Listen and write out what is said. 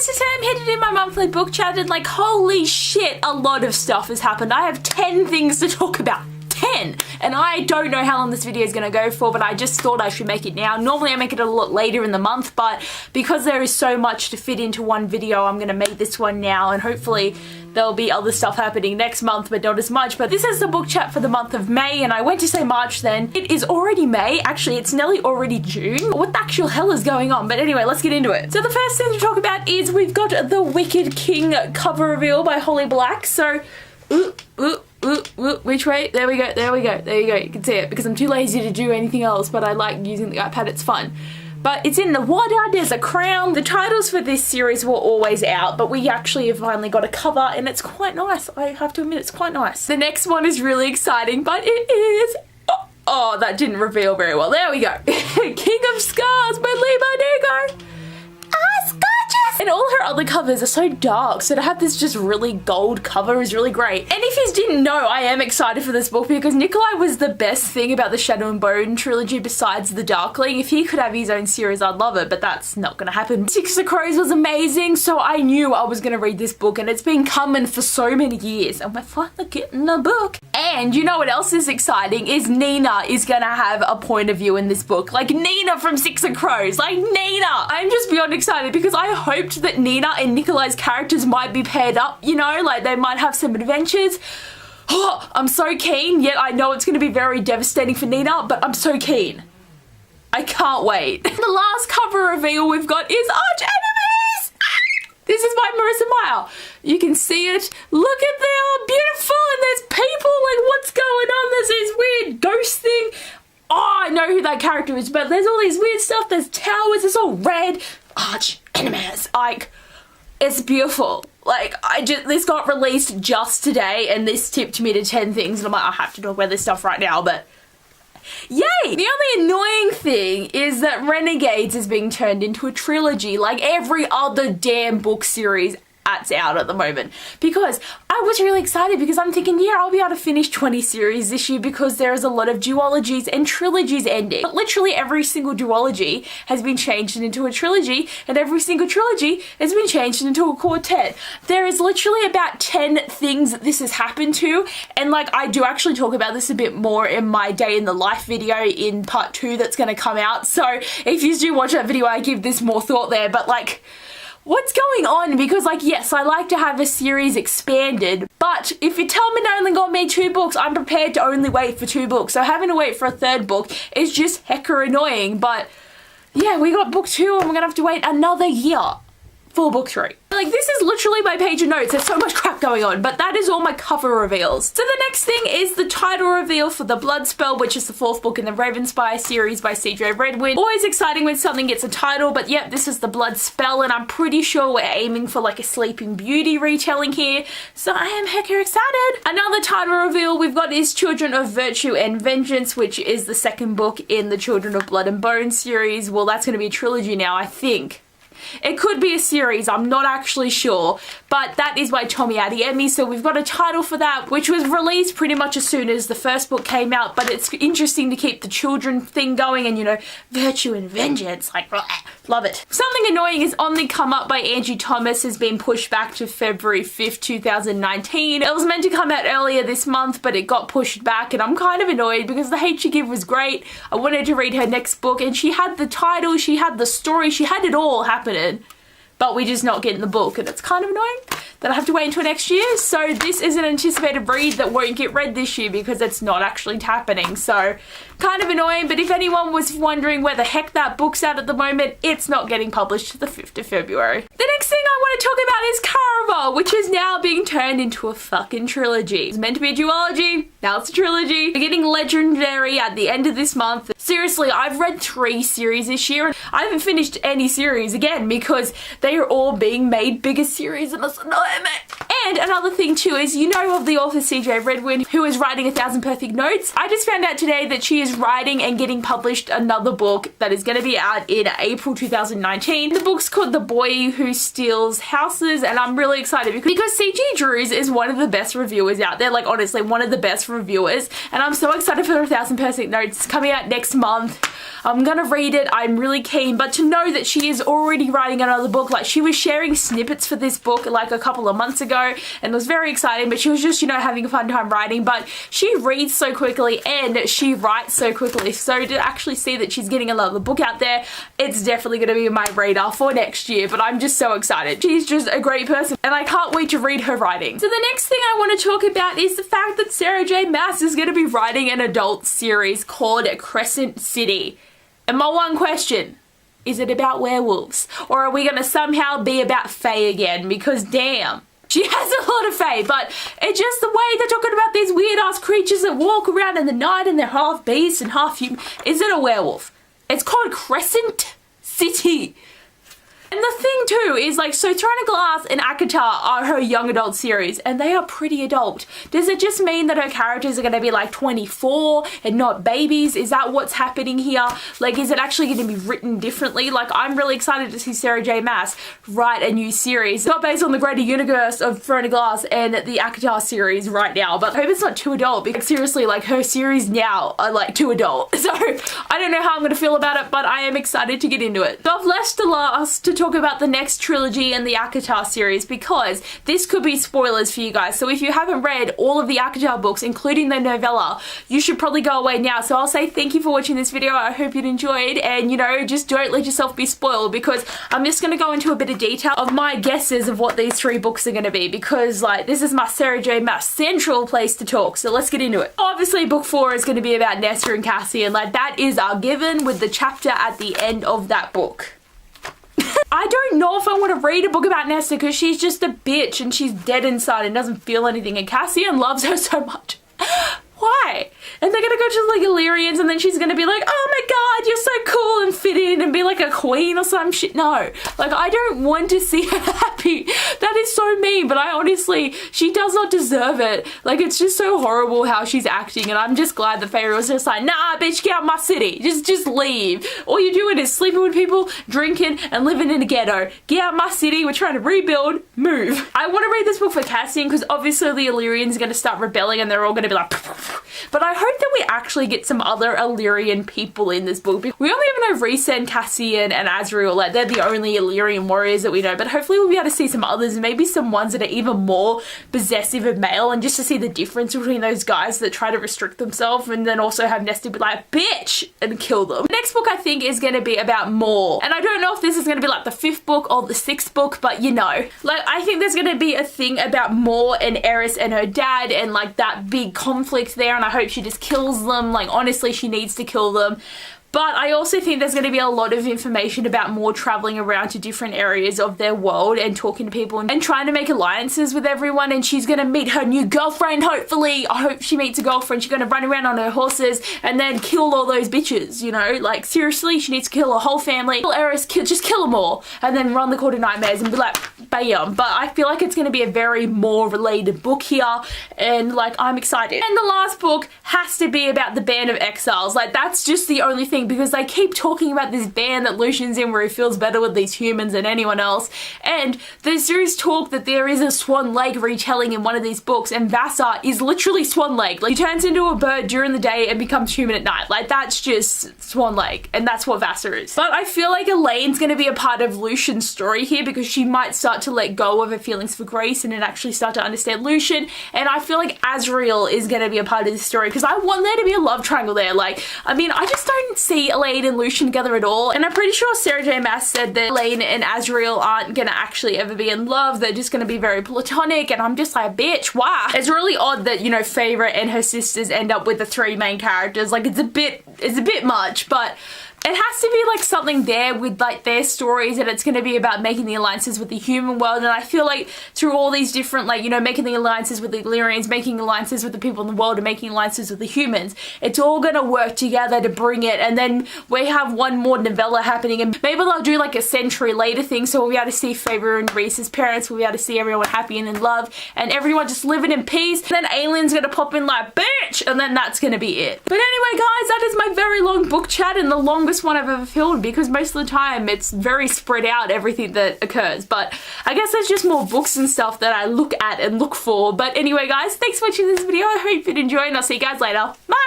guys, today I'm headed in my monthly book chat and like, holy shit, a lot of stuff has happened. I have 10 things to talk about. 10! And I don't know how long this video is going to go for, but I just thought I should make it now. Normally I make it a lot later in the month, but because there is so much to fit into one video, I'm going to make this one now, and hopefully there'll be other stuff happening next month, but not as much. But this is the book chat for the month of May, and I went to say March then. It is already May. Actually, it's nearly already June. What the actual hell is going on? But anyway, let's get into it. So the first thing to talk about is we've got the Wicked King cover reveal by Holly Black. So, which way? There we go, there we go, there you go. You can see it because I'm too lazy to do anything else, but I like using the iPad, it's fun. But it's in the water, there's a crown. The titles for this series were always out, but we actually have finally got a cover and it's quite nice. I have to admit, it's quite nice. The next one is really exciting, but it is... Oh, that didn't reveal very well. There we go. King of Scars by Lee Bardugo. And all her other covers are so dark, so to have this just really gold cover is really great. And if you didn't know, I am excited for this book because Nikolai was the best thing about the Shadow and Bone trilogy besides the Darkling. If he could have his own series, I'd love it, but that's not gonna happen. Six of Crows was amazing, so I knew I was gonna read this book, and it's been coming for so many years, and we're finally getting the book. And you know what else is exciting is Nina is gonna have a point of view in this book. Like Nina from Six of Crows, like Nina! I'm just beyond excited because I hoped that Nina and Nikolai's characters might be paired up, you know, like they might have some adventures. Oh, I'm so keen, yet I know it's going to be very devastating for Nina, but I'm so keen. I can't wait. The last cover reveal we've got is Arch Enemies! This is by Marissa Meyer. You can see it. Look at them, all beautiful, and there's people, like what's going on? There's this weird ghost thing. Oh, I know who that character is, but there's all these weird stuff. There's towers, it's all red. Arch Enemies, like, it's beautiful. Like, this got released just today, and this tipped me to 10 things, and I'm like, I have to talk about this stuff right now, but yay! The only annoying thing is that Renegades is being turned into a trilogy, like every other damn book series that's out at the moment, because I was really excited because I'm thinking, yeah, I'll be able to finish 20 series this year because there is a lot of duologies and trilogies ending. But literally every single duology has been changed into a trilogy, and every single trilogy has been changed into a quartet. There is literally about 10 things that this has happened to, and like I do actually talk about this a bit more in my day in the life video in part 2 that's going to come out. So if you do watch that video, I give this more thought there, but like, what's going on? Because like, yes, I like to have a series expanded, but if you tell me they only got me 2 books, I'm prepared to only wait for 2 books. So having to wait for a 3rd book is just hecka annoying, but yeah, we got book 2 and we're gonna have to wait another year for book 3. Like, this is literally my page of notes. There's so much crap going on, but that is all my cover reveals. So the next thing is the title reveal for The Blood Spell, which is the 4th book in the Ravenspire series by CJ Redwood. Always exciting when something gets a title, but yep, this is The Blood Spell, and I'm pretty sure we're aiming for like a Sleeping Beauty retelling here, so I am hecka excited. Another title reveal we've got is Children of Virtue and Vengeance, which is the 2nd book in the Children of Blood and Bone series. Well, that's going to be a trilogy now, I think. It could be a series, I'm not actually sure, but that is by Tommy Adeyemi, so we've got a title for that, which was released pretty much as soon as the 1st book came out, but it's interesting to keep the children thing going, and you know, Virtue and Vengeance, like, love it. Something annoying is On the Come Up by Angie Thomas has been pushed back to February 5th, 2019. It was meant to come out earlier this month, but it got pushed back, and I'm kind of annoyed because The Hate You Give was great. I wanted to read her next book, and she had the title, she had the story, she had it all happening. But we're just not getting the book, and it's kind of annoying that I have to wait until next year. So this is an anticipated read that won't get read this year because it's not actually happening. So kind of annoying, but if anyone was wondering where the heck that book's at the moment, it's not getting published till the 5th of February. The next thing I want to talk about is Caraval, which is now being turned into a fucking trilogy. It's meant to be a duology, now it's a trilogy. We're getting Legendary at the end of this month. Seriously, I've read 3 series this year, and I haven't finished any series again because they are all being made bigger series, and it's annoying me. And another thing too is, you know of the author CJ Redwin, who is writing 1,000 Perfect Notes. I just found out today that she is writing and getting published another book that is going to be out in April 2019. The book's called The Boy Who Steals Houses, and I'm really excited because CG Drews is one of the best reviewers out there, like honestly one of the best reviewers, and I'm so excited for 1,000 Perfect Notes. It's coming out next month. I'm gonna read it. I'm really keen, but to know that she is already writing another book, like she was sharing snippets for this book like a couple of months ago, and it was very exciting, but she was just, you know, having a fun time writing. But she reads so quickly and she writes so quickly, so to actually see that she's getting another book out there, it's definitely gonna be on my radar for next year. But I'm just so excited. She's just a great person and I can't wait to read her writing. So the next thing I want to talk about is the fact that Sarah J Maas is going to be writing an adult series called Crescent City. And my one question, is it about werewolves? Or are we going to somehow be about Fae again? Because damn, she has a lot of Fae, but it's just the way they're talking about these weird ass creatures that walk around in the night and they're half beast and half human. Is it a werewolf? It's called Crescent City. And the thing too is, like, so Throne of Glass and Akata are her young adult series and they are pretty adult. Does it just mean that her characters are going to be like 24 and not babies? Is that what's happening here? Like, is it actually going to be written differently? Like, I'm really excited to see Sarah J Maas write a new series, not based on the greater universe of Throne of Glass and the Akata series right now, but I hope it's not too adult, because seriously, like, her series now are like too adult. So I don't know how I'm going to feel about it, but I am excited to get into it. So I've left the last to talk about the next trilogy and the Akata series, because this could be spoilers for you guys. So if you haven't read all of the Akata books, including the novella, you should probably go away now. So I'll say thank you for watching this video. I hope you enjoyed, and you know, just don't let yourself be spoiled, because I'm just going to go into a bit of detail of my guesses of what these 3 books are going to be, because like this is my Sarah J Maas central place to talk. So let's get into it. Obviously book 4 is going to be about Nesta and Cassian, like that is our given with the chapter at the end of that book. I don't know if I want to read a book about Nesta, because she's just a bitch and she's dead inside and doesn't feel anything, and Cassian loves her so much. Why? And they're gonna go to like Illyrians and then she's gonna be like, oh my god, you're so cool and fit in and be like a queen or some shit. No, like I don't want to see her happy. That is so mean, but I honestly, she does not deserve it. Like, it's just so horrible how she's acting, and I'm just glad the Fairy was just like, nah bitch, get out my city, just leave. All you're doing is sleeping with people, drinking and living in a ghetto. Get out my city, we're trying to rebuild, move. I want to read this book for Cassian, because obviously the Illyrians are going to start rebelling and they're all going to be like, but I hope that we actually get some other Illyrian people in this book. We only ever know Rhys, Cassian and Azriel, like they're the only Illyrian warriors that we know, but hopefully we'll be able to see some others, and maybe some ones that are even more possessive of male, and just to see the difference between those guys that try to restrict themselves and then also have Nesta be like, bitch, and kill them. The next book I think is going to be about Maul, and I don't know if this is going to be like the 5th book or the 6th book, but you know, like I think there's going to be a thing about Maul and Eris and her dad and like that big conflict there, and I hope she just kills them. Like honestly, she needs to kill them. But I also think there's going to be a lot of information about Maul traveling around to different areas of their world and talking to people and trying to make alliances with everyone, and she's going to meet her new girlfriend, hopefully. I hope she meets a girlfriend. She's going to run around on her horses and then kill all those bitches, you know? Like seriously, she needs to kill her whole family. Kill Eris, just kill them all, and then run the Court of Nightmares and be like, bam. But I feel like it's going to be a very Maul related book here, and like I'm excited. And the last book has to be about the Band of Exiles. Like that's just the only thing, because they keep talking about this band that Lucian's in where he feels better with these humans than anyone else, and there's serious talk that there is a Swan Lake retelling in one of these books, and Vassar is literally Swan Lake. Like he turns into a bird during the day and becomes human at night. Like that's just Swan Lake, and that's what Vassar is. But I feel like Elaine's going to be a part of Lucian's story here, because she might start to let go of her feelings for Grace and then actually start to understand Lucian, and I feel like Azriel is going to be a part of this story, because I want there to be a love triangle there. Like, I mean, I just don't see Elaine and Lucian together at all, and I'm pretty sure Sarah J Maas said that Elaine and Azriel aren't gonna actually ever be in love. They're just gonna be very platonic, and I'm just like, bitch, why? It's really odd that, you know, Favourite and her sisters end up with the 3 main characters. Like it's a bit much, but it has to be like something there with like their stories, and it's going to be about making the alliances with the human world. And I feel like through all these different, like, you know, making the alliances with the Illyrians, making alliances with the people in the world, and making alliances with the humans, it's all going to work together to bring it. And then we have one more novella happening, and maybe they'll do like a century later thing, so we'll be able to see Faber and Reese's parents, we'll be able to see everyone happy and in love, and everyone just living in peace. And then aliens going to pop in like, bitch, and then that's going to be it. But anyway, guys, that is my very long book chat, and the longest one I've ever filmed, because most of the time it's very spread out, everything that occurs. But I guess there's just more books and stuff that I look at and look for. But anyway, guys, thanks for watching this video. I hope you enjoyed, and I'll see you guys later. Bye!